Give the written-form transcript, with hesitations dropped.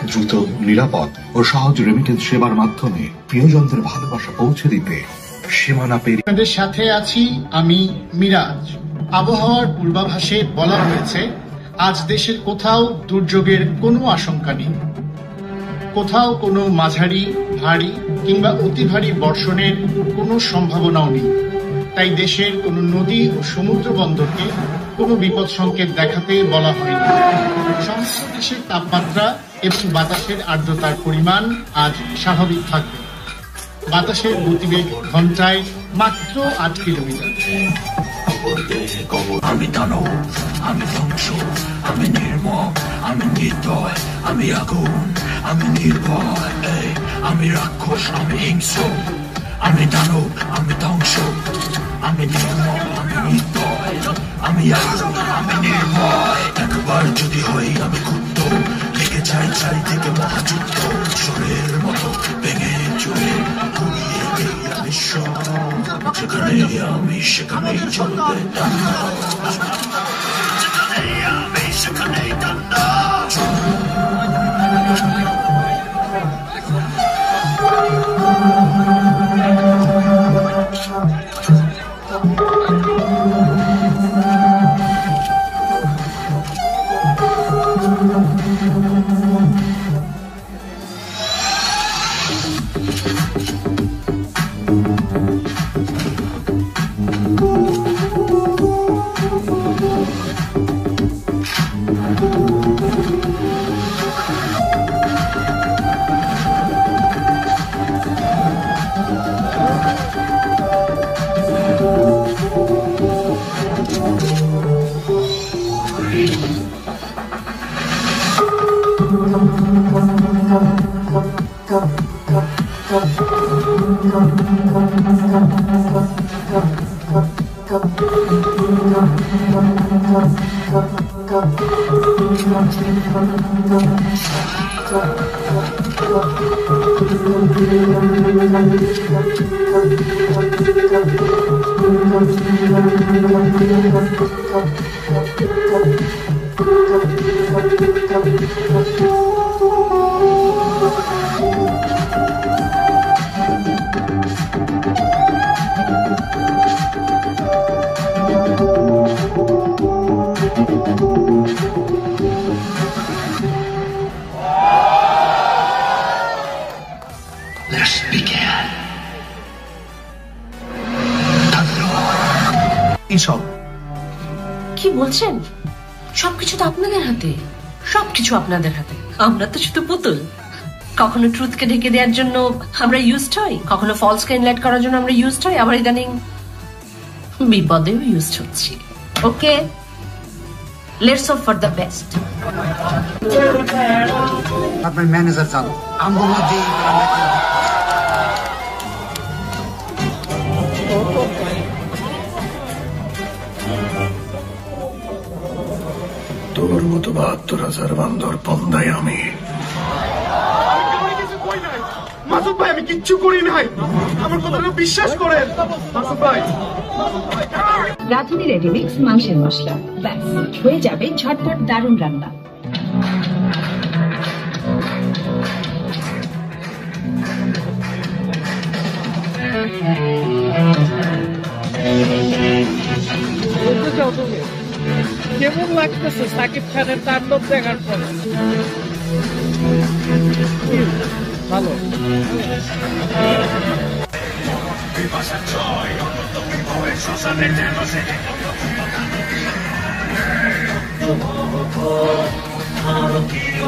দ্রুত, নিরাপদ ও সহজ রেমিটেন্স সেবার মাধ্যমে প্রিয়জনদের ভালোবাসা পৌঁছে দিতে সীমানা পেরিয়ে আপনাদের সাথে আছি আমি মিরাজ। আবহাওয়ার পূর্বাভাসে বলা হয়েছে আজ দেশের কোথাও দুর্যোগের কোনো আশঙ্কা নেই, কোথাও কোনো মাঝারি, ভারী কিংবা অতি ভারী বর্ষণের কোনো সম্ভাবনাও নেই। তাই দেশের কোনো নদী ও সমুদ্র বন্দরকে কোনো বিপদ সংকেত দেখাতে বলা হয়নি। সমস্ত দেশের তাপমাত্রা এবং বাতাসের আর্দ্রতার পরিমাণ আজ স্বাভাবিক থাকবে। বাতাসের গতিবেগ ঘন্টায় মাত্র 8 কিলোমিটার। আমি দানব, আমি ধ্বংস, আমি নির্মম, আমি নির্দয়, আমি আগুন, আমি নির্ভয়, আমি রাক্ষস, আমি হিংস্র, আমি দানব, আমি ধ্বংস, আমি নির্মম, আমি নির্দয়, আমি আগুন, আমি নির্ভয়। একবার যদি হই আমি ক্ষুব্ধ, লেগে যাই চারিদিকে মহাযুদ্ধ, শরীর মতো ভেঙে চুরে ঘুরিয়ে দিই আমি সব। যেখানে আমি সেখানেই চলবে যেখানে আমি সেখানেই কান্না। কি বলছেন? সবকিছু তো আপনাদের হাতে, সবকিছু আপনাদের হাতে। আমরা তো শুধু পুতুল। কখনো ট্রুথকে ঢেকে দেওয়ার জন্য আমরা ইউজড হই, কখনো ফলসকে ইনলাইট করার জন্য আমরা ইউজড হই, আবার ইদানিং বিপদেও ইউজড হচ্ছি। Okay, let's hope for the best. আপনার ম্যানেজার জানো আমগো মধ্যে তোর মতো ৭২,০০০ বান্দর পন্দায় আমি। মাসুদ ভাই, আমি কিচ্ছু করি নাই, আমার কথাটা বিশ্বাস করেন মাসুদ ভাই। রাঁধুনি রেডি মিক্স মাংসের মশলা, ব্যাস হয়ে যাবে ঝটপট দারুণ রান্না। কেমন লাগতেছে সাকিব খানের তাণ্ডব দেখার পরে? ভালো। ভারতীয়